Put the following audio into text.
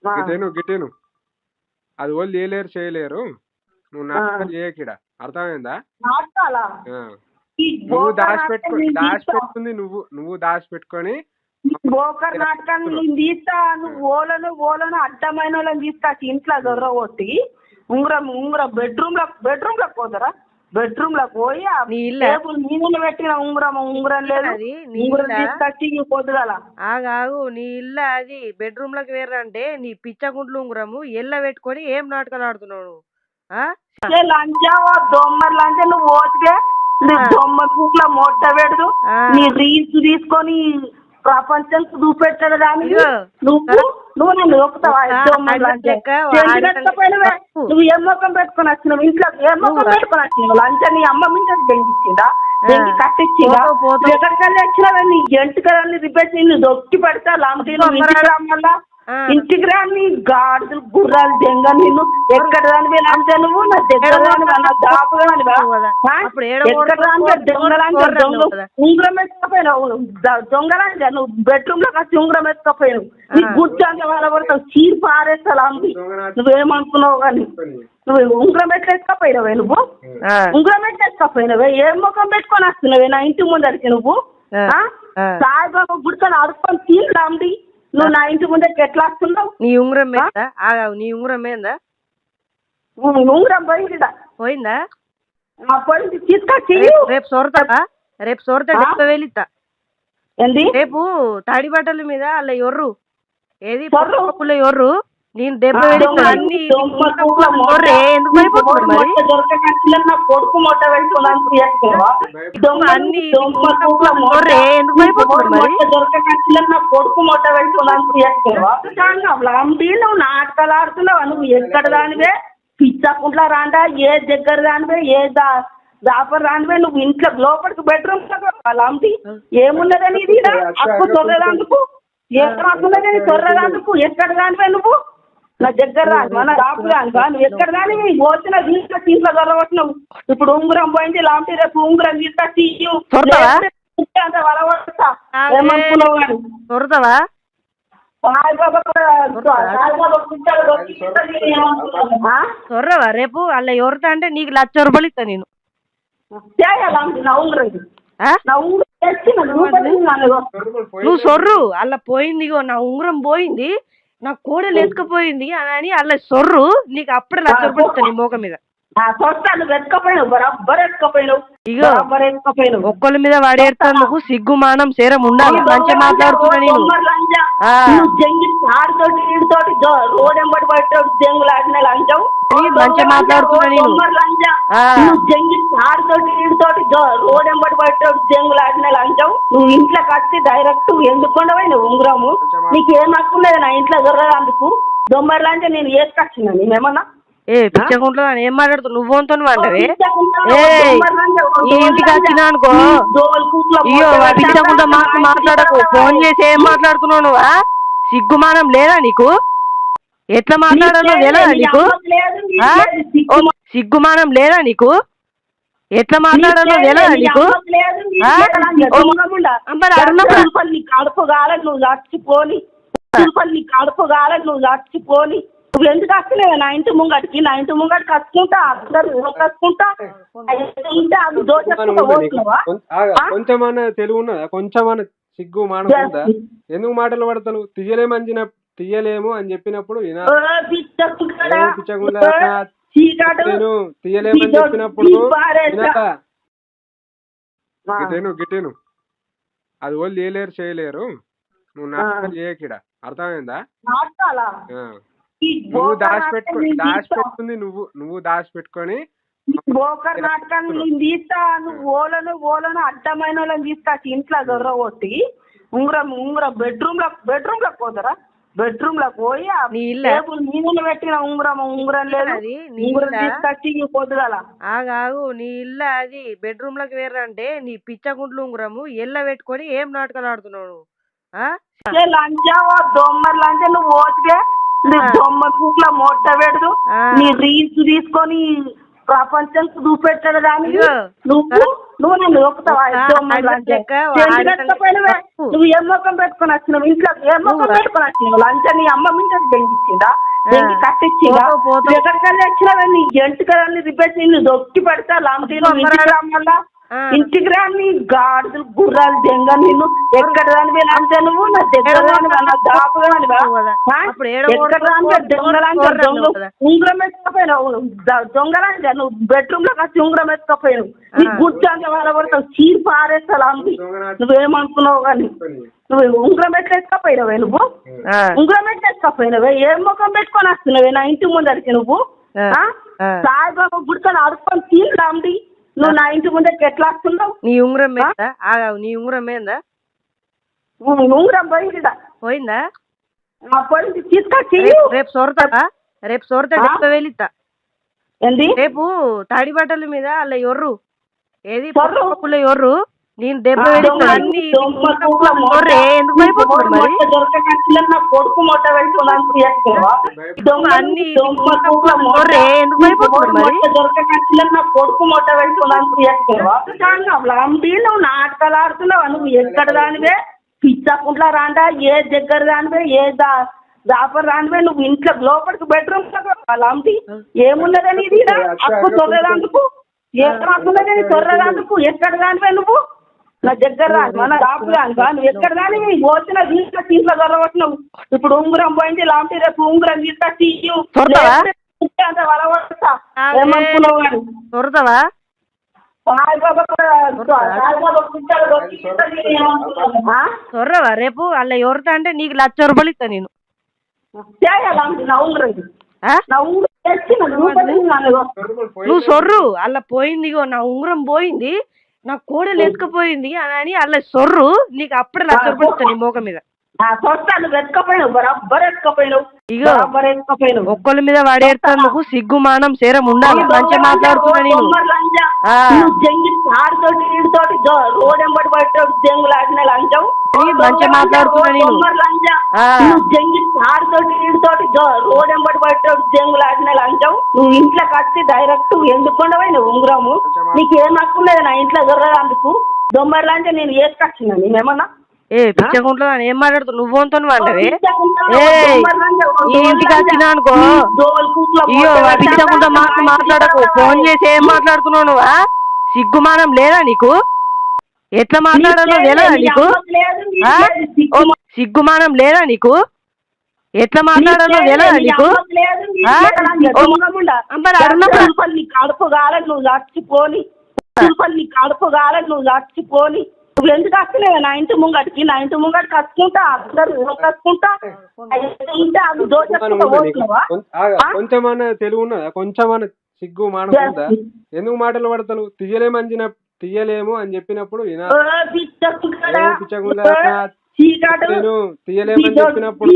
గిటేను అది వాళ్ళు చేయలేరు చేయలేరు. నువ్వు నాటకాలు చేయకిడ, అర్థమైందా? నువ్వు దాచిపెట్టుకుంది నువ్వు దాచిపెట్టుకొని బోకర్ నాటకాన్ని నేను తీస్తా. నువ్వు ఓలను అడ్డమైన వాళ్ళని తీస్తా. ఇంట్లో దొర్ర కొట్టి ఉంగరం బెడ్రూమ్ లో పోతారా? బెడ్రూమ్ లో పోయి టేబుల్ మీద పెట్టిన ఉంగరం లేదు. ఉంగరం తీసుకొచ్చి పొద్దుగల ఆగాగు. నీ ఇల్లు అది బెడ్రూమ్ లోకి వేరంటే నీ పిచ్చగుంట్లు ఉంగరము ఎల్ల పెట్టుకొని ఏం నాటకాలు ఆడుతున్నావు? లంచా దొమ్మర్ లంచా నువ్వు పోతే దొమ్మ పూట్ల మొట్ట పెడదు. నీ రీల్స్ తీసుకొని ప్రపంచం చూపెట్టాడు దానికి నువ్వు నన్ను ఒప్పుతావా? నువ్వు ఏం మొక్కం పెట్టుకుని వచ్చినావు? ఇంట్లో ఏం మొక్కం పెట్టుకుని వచ్చినావు? లంచా నీ అమ్మ మీద దెంగిచ్చిందా? దెంగి కట్టించిందా? ఎక్కడికెళ్ళి వచ్చినావా? నీ ఎంటికల్ని రిపేట్ నిన్ను దొక్కి పెడతా లాంటి వల్ల ఇంటికి రాని గాడులు గుర్రాలు దెంగ నిన్ను ఎక్కడ దానివే లంచా నువ్వు నా దగ్గర దానివా నా దాపు దానివా ఎక్కడ దానివే దొంగలాంచా ఉంగరం ఎత్తుకపోయినావు దొంగలాంచా నువ్వు బెడ్రూమ్ లో వచ్చి ఉంగరం ఎత్తుకపోయినావు నీ గుర్జాంగా వాళ్ళ పడతావు చీరు పారేస్తా లాంటి నువ్వేమనుకున్నావు కానీ నువ్వు ఉంగరం ఎట్లా ఎత్తుకపోయినావే నువ్వు ఉంగరం ఎట్లా ఎత్తుకపోయినావే ఏం ముఖం పెట్టుకొని వస్తున్నావే నా ఇంటి ముందరికి నువ్వు సాయిబాబా గుడికొని అడుక్కొని తీరు లాంటి నువ్వు నా ఇంటి ముందే ఎట్లా వస్తున్నావు? నీ ఉంగరం మీద నీ ఉంగరం మీద ఉంగరం పోయిందా? పోయిందా? పోయింది తీసుకొచ్చి రేపు సొరతా డెబ్బ వెళితా ఏంది రేపు తాడి బట్టల మీద అలా ఎర్రు ఏది ఎర్రు నేను దెబ్బ వెళితా అన్ని ఎందుకు అయిపోతుంది మరి కొడుకు మొట్ట పెట్టుకున్నాను ఎందుకు అయిపోతుంది మరి కొడుకు మొట్ట పెట్టుకున్నాను నువ్వు నాటకాలు ఆడుతున్నావా? నువ్వు ఎక్కడ దానివే పిచ్చకుంట్లా రాండా ఏ దగ్గర దానివే ఏ దాపర్ రానివే నువ్వు ఇంట్లో లోపలికి బెడ్రూమ్ అలాంటి ఏమున్నదని ఇది అప్పు తొర్రదాందుకు ఏమన్నదని తొర్రదాందుకు ఎక్కడ దానివే నువ్వు నా దగ్గర రాను మన రాపు రానుగా నువ్వు ఎక్కడ కానీ పోసిన తీసుకొచ్చి ఇంట్లో దొరకొచ్చినావు. ఇప్పుడు ఉంగరం పోయింది లాంటి రేపు ఉంగరం తీసుకొచ్చి వలవడతా ఏమనుకున్నావు కానీ దొరకవా? సొర్రవా రేపు అలా ఎవరితా అంటే నీకు 1,00,000 రూపాయలు ఇస్తా నేను. నువ్వు సొర్రు అలా పోయింది నా ఉంగరం పోయింది నా కోడలు ఎత్తుకపోయింది అని అలా సొర్రు నీకు అప్పుడే 1,00,000 రూపాయలు ఇస్తా నీ మోక మీద. ఇగో ఒక్కళ్ళ మీద వాడేస్తాను సిగ్గు మానం సేరం ఉండాలి. మంచిగా మాట్లాడుతున్నా నేను మంచిగా మాట్లాడుతున్నా నేను నువ్వు ఇంట్లోకి వచ్చి డైరెక్ట్ ఎందుకు ఉండవు ఉంగరము నీకేం హక్కులేదు నా ఇంట్లో దొరకడానికి దొమ్మర్ లాంటి నేను వేసుకొచ్చినా నేనేమన్నా పిచ్చకుంట్లో ఏం మాట్లాడుతావు నువ్వు వంతోని ఇంటికి వచ్చినా అనుకో అయ్యో పిచ్చకుంటా మాట్లాడకు ఫోన్ చేసి ఏం మాట్లాడుతున్నావు నువ్వా? సిగ్గుమానం లేదా నీకు? ఎట్లా మాట్లాడాలో లేదా నీకు? సిగ్గుమానం లేదా నీకు? ఎట్లా మాట్లాడాలో లేదా నీకు? నువ్వు చచ్చిపోని నువ్వు ఎందుకు వస్తలేవు నా ఇంటి ముంగడికి? నా ఇంటి ముంగడికి కట్టుకుంటా అందరు కట్టుకుంటా కొంచెమన్నా తెలుగు ఉన్నదా? కొంచెమన్నా సిగ్గు మానం ఉందా? ఎందుకు మాటలు పడతాను? తీయలేము అని చెప్పినప్పుడు తీయలేమని చెప్పినప్పుడు గిటేను అది వాళ్ళు చేయలేరు చేయలేరు. నువ్వు నాటకాలు చేయకిడ, అర్థమైందా? నువ్వు దాచిపెట్టుకుంది నువ్వు దాచిపెట్టుకొని బోకర్ నాటకాన్ని నేను తీస్తా. నువ్వు ఓలను అడ్డమైన వాళ్ళని తీసుకొచ్చి ఇంట్లో దొర్ర కొట్టి ఉంగరం బెడ్రూమ్ లో పోతారా? బెడ్రూమ్ లో పోయి టేబుల్ మీద పెట్టిన ఉంగరం లేదు. ఉంగరం తీసుకొచ్చి పొద్దుగల ఆగాగు. నీ ఇల్లు అది బెడ్రూమ్ లోకి వేరంటే నీ పిచ్చగుంట్లు ఉంగరము ఎల్ల పెట్టుకొని ఏం నాటకాలు ఆడుతున్నావు? లంచా దొమ్మర్ లంచా నువ్వు పోతే దొమ్మ పూట్ల మొట్ట పెడదు. నీ రీల్స్ తీసుకొని ప్రపంచం చూపెట్టాడు దానికి నువ్వు నన్ను ఒక్కుతావా నువ్వు ఏం మొక్కం పెట్టుకుని వచ్చినావు ఇంట్లో ఏం మొక్కం పెట్టుకుని వచ్చినావు లంచం నీ అమ్మ మింటది బెంకిచ్చిందా బెంకి కట్టించిందా ఎక్కడికెళ్ళి వచ్చినావే నీ ఎంటుకల్ని రిపేర్ నిన్ను దొక్కి పెడతా లాంటి మళ్ళా ఇంటికి రాని గాడులు గుర్రాలు దెంగ నిన్ను ఎక్కడ రానివే లంచా నువ్వు నా దగ్గర రానివా నా దాపు రానివా ఎక్కడ రానివే దొంగలాంటి ఉంగరం ఎత్తుకపోయినావు దొంగలాంటి నువ్వు బెడ్రూమ్ లోకి వచ్చి ఉంగరం ఎత్తుకపోయినావు నీ గుర్తు వాళ్ళ పడతావు చీరు పారేస్తా లాంటి నువ్వేమనుకున్నావు కానీ నువ్వు ఉంగరం ఎట్లా ఎత్తుకపోయినావే నువ్వు ఉంగరం ఎట్లా ఎత్తుకపోయినావే ఏం ముఖం పెట్టుకొని వస్తున్నావే నా ఇంటి ముందరికి నువ్వు సాయిబాబా గుడితో అడుక్కొని తీరు లాంటి నువ్వు నా ఇంటి ముందరికి ఎట్లా వస్తున్నావు నీ ఉంగరం మీద నీ ఉంగరం మీద ఉంగరం పోయిందా పోయిందా పోయింది తీసుకొచ్చి రేపు సొరతావా రేపు సొరత 70,000 ఇస్తా ఏంది రేపు తాడి బట్టల మీద అలా ఎవర్రు ఏది పప్పుల ఎవర్రు నేను 70,000 అన్ని ఎందుకు భయపడుతున్నారు మరి నా కొడుకు మొట్ట పెట్టుకున్నాను అన్ని ఎందుకు భయపడుతున్నారు మరి నా కొడుకు మొట్ట పెట్టుకున్నాను నువ్వు నాటకాలు ఆడుతున్నావు నువ్వు ఎక్కడ దానివే పిచ్చకుంట్లా రాండా ఏ దగ్గర దానివే ఏ దాపర్ రానివే నువ్వు ఇంట్లో లోపలికి బెడ్రూమ్ అలాంటి ఏమున్నదని ఇది అప్పు తొర్రదాందుకు ఏమున్నదని తొర్రదాందుకు ఎక్కడ దానివే నువ్వు నా దగ్గర రాను మన రాపు రానుగా నువ్వు ఎక్కడ రాని వచ్చిన దీంట్లో దీంట్లో దొరకొచ్చినావు ఇప్పుడు ఉంగరం పోయింది లాంటి రేపు ఉంగరం తీస్తా తీయు ఏమనుకున్నావు కానీ సొరతావా సొర్రవా రేపు అలా ఎవరితో అంటే నీకు 1,00,000 రూపాయలు ఇస్తా నేను నా ఉంగరం నా ఉంగరం నువ్వు సొర్రు అలా పోయింది నా ఉంగరం పోయింది నా కోడలు ఎత్తుకపోయింది అని అలా సొర్రు నీకు అప్పుడే 1,00,000 రూపాయలు ఇస్తా నీ మోక మీద ఇగో ఒక్కళ్ళ మీద వాడేస్తాను సిగ్గుమానం సేరం ఉండాలి మంచిగా మాట్లాడుతున్నా నేను మంచిగా మాట్లాడుతున్నా నేను నువ్వు ఇంట్లోకి వచ్చి డైరెక్ట్ ఎందుకుండవై నువ్వు ఉంగరము నీకు ఏం హక్కు లేదు నా ఇంట్లో దొరకడానికి దొమ్మర్ లాంటి నేను వేసుకొచ్చినా నేనేమన్నా పిచ్చకుంటా ఏం మాట్లాడుతావు నువ్వు అంతా అంటవే ఇంటికి వచ్చినా అనుకో అయ్యో పిచ్చకుంటా మాట్లాడకు ఫోన్ చేసి ఏం మాట్లాడుతున్నావు నువ్వా సిగ్గుమానం లేదా నీకు ఎట్లా మాట్లాడాలో లేదా నీకు సిగ్గుమానం లేదా నీకు ఎట్లా మాట్లాడాలో లేదా నీకు కడుపు కాలని నువ్వు చచ్చిపోని కడుపు కాలని నువ్వు చచ్చిపోని నువ్వు ఎందుకు వస్తలేవు నా ఇంటి ముంగటికి కట్టుకుంటా అందరు కట్టుకుంటా కొంచెమన్నా తెలుగు ఉన్నదా కొంచెమన్నా సిగ్గు మానం ఉందా ఎందుకు మాటలు పడతాను తీయలేము అని చెప్పినప్పుడు తీయలేమని చెప్పినప్పుడు